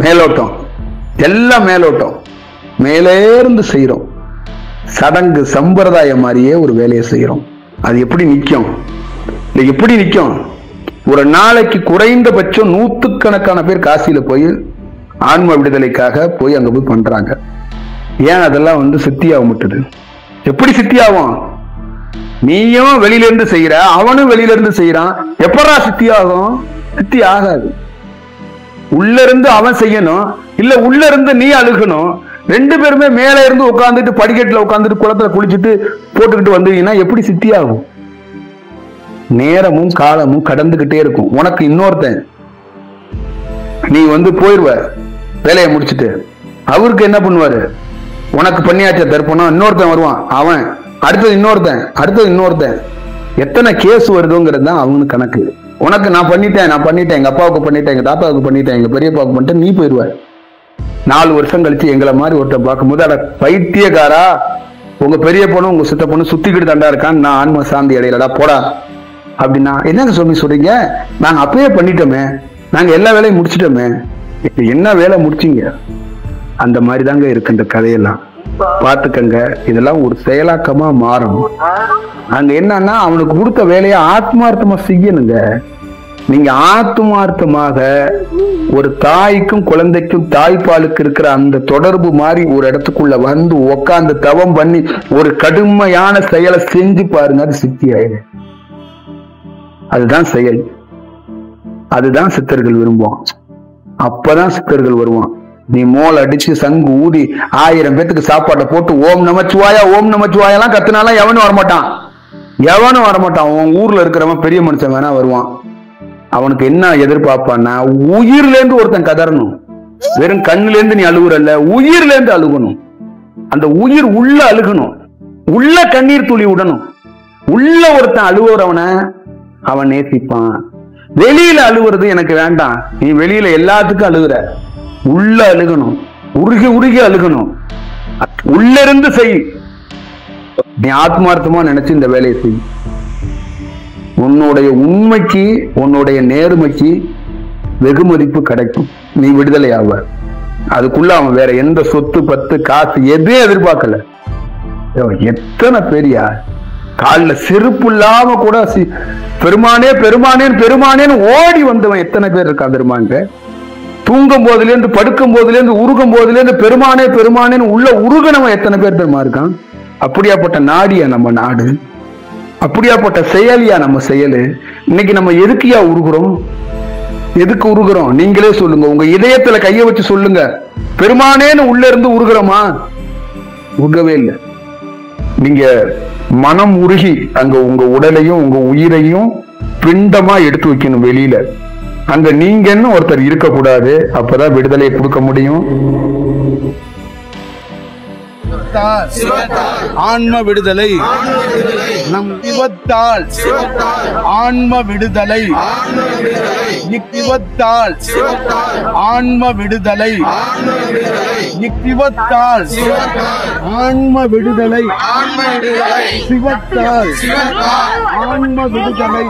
மேலோட்டம், எல்லாம் மேலோட்டம், மேலேருந்து செய்யறோம். சடங்கு சம்பிரதாயம் மாதிரியே ஒரு வேலையை செய்யறோம். அது எப்படி நிக்கும்? எப்படி நிக்கும்? ஒரு நாளைக்கு குறைந்தபட்சம் 100கணக்கான பேர் காசியில போய் ஆன்ம விடுதலைக்காக போய் அங்க போய் பண்றாங்க. ஏன் அதெல்லாம் சித்தியாக முட்டுது? எப்படி சித்தியாகும்? நீயும் வெளியில இருந்து செய்யற, அவனும் வெளியில இருந்து செய்யறான். எப்படா சித்தியாகும்? சித்தி ஆகாது. உள்ள இருந்து அவன் செய்யணும், இல்ல உள்ள இருந்து நீ அழுகணும். ரெண்டு பேருமே மேல இருந்து உட்காந்துட்டு படிக்கட்டுல உட்காந்துட்டு குளத்துல குளிச்சுட்டு போட்டுக்கிட்டு வந்தீங்கன்னா எப்படி சித்தியாகும்? நேரமும் காலமும் கடந்துகிட்டே இருக்கும். உனக்கு இன்னொருத்தன், நீ போயிருவ வேலையை முடிச்சுட்டு, அவருக்கு என்ன பண்ணுவாரு? உனக்கு பண்ணியாச்ச தர்ப்பணம், இன்னொருத்தன் வருவான், அவன் அடுத்தது இன்னொருத்தன், அடுத்தது இன்னொருத்தன். எத்தனை கேஸ் வருதுங்கிறது தான் அவனுக்கு கணக்கு. உனக்கு நான் பண்ணிட்டேன், எங்க அப்பாவுக்கு பண்ணிட்டேன், எங்க தாத்தாவுக்கு பண்ணிட்டேன், எங்க பெரியப்பாவுக்கு பண்ணிட்டேன், நீ போயிருவ. 4 வருஷம் கழிச்சு எங்களை மாதிரி ஒருத்தன் பார்க்கும்போது, அட பைத்தியக்காரா, உங்க பெரிய பொண்ணு உங்க சித்த பொண்ணு சுத்திக்கிட்டு தண்டா இருக்கான்னு நான் ஆன்ம சாந்தி அடையலடா போடா அப்படின்னா, என்னங்க சொல்றீங்க? நாங்க அப்பயே பண்ணிட்டோமே, நாங்க எல்லா வேலையும் முடிச்சிட்டோமே. என்ன வேலை முடிச்சீங்க? அந்த மாதிரி தாங்க இருக்கு இந்த கதையெல்லாம். பாத்துக்கங்க, இதெல்லாம் ஒரு செயலாக்கமா மாறும். அங்க என்னன்னா, அவனுக்கு கொடுத்த வேலையை ஆத்மார்த்தமா செய்யணுங்க. நீங்க ஆத்மார்த்தமாக ஒரு தாய்க்கும் குழந்தைக்கும் தாய்ப்பாலுக்கு இருக்கிற அந்த தொடர்பு மாதிரி ஒரு இடத்துக்குள்ள உட்கார்ந்து தவம் பண்ணி ஒரு கடுமையான செயலை செஞ்சு பாருங்க, அது சித்தி ஆயிடும். அதுதான் செயல். அதுதான் சித்தர்கள் விரும்புவான். அப்பதான் சித்தர்கள் வருவான். நீ மோல் அடிச்சு சங்கு ஊதி 1000 பேத்துக்கு சாப்பாட்டை போட்டு ஓம் நமச்சிவாயா ஓம் நமச்சிவாயெல்லாம் கத்துனாலாம் எவனும் வரமாட்டான். உன் ஊர்ல இருக்கிறவன் பெரிய மனுஷன் வேணா வருவான். அவனுக்கு என்ன எதிர்பார்ப்பான்னா, உயிர்ல இருந்து ஒருத்தன் கதறணும். வெறும் கண்ணுல இருந்து நீ அழுகுறல்ல, உயிர்ல இருந்து அழுகணும். அந்த உயிர் உள்ள அழுகணும், உள்ள கண்ணீர் துளி விடணும். உள்ள ஒருத்தன் அழுகுறவன அவன் நேசிப்பான். வெளியில அழுகுறது எனக்கு வேண்டாம். நீ வெளியில எல்லாத்துக்கும் அழுகுற, உள்ள அழுகணும், உருகி அழுகணும். உள்ள இருந்து செய். நீ ஆத்மார்த்தமா நினைச்சு இந்த வேலையை செய். உன்னுடைய உண்மைக்கு, உன்னுடைய நேர்மைக்கு வெகுமதிப்பு கிடைக்கும். நீ விடுதலை ஆவ. அதுக்குள்ள அவன் வேற எந்த சொத்து பத்து காசு எதையும் எதிர்பார்க்கல. எத்தனை பேரியா காலில் செருப்பு இல்லாம கூட பெருமானே பெருமானேன்னு பெருமானேன்னு ஓடி வந்தவன் எத்தனை பேர் இருக்கான் பெருமாங்க. தூங்கும் போதுல இருந்து படுக்கும் போதுல இருந்து உருகும் போதுல இருந்து பெருமானே பெருமானேன்னு உள்ள உருகனவன் எத்தனை பேர் பெருமா இருக்கான். அப்படியாப்பட்ட நாடியா நம்ம நாடு, அப்படியாப்பட்ட செயலியா நம்ம செயலு. இன்னைக்கு நம்ம எதுக்குயா உருகுறோம்? எதுக்கு உருகுறோம்? நீங்களே சொல்லுங்க. உங்க இதயத்துல கைய வச்சு சொல்லுங்க. பெருமானேன்னு உள்ள இருந்து உருகுறோமா? உருகவே இல்லை. நீங்க மனம் உருகி அங்க உங்க உடலையும் உங்க உயிரையும் பிண்டமா எடுத்து வைக்கணும் வெளியில. அங்க நீங்கன்னு ஒருத்தர் இருக்கக்கூடாது. அப்பதான் விடுதலை கொடுக்க முடியும். ஆன்ம விடுதலை நம் சிவத்தால், ஆன்ம விடுதலை நித்திவத்தால், ஆன்ம விடுதலை நித்திவத்தால், ஆன்ம விடுதலை சிவத்தால், ஆன்ம விடுதலை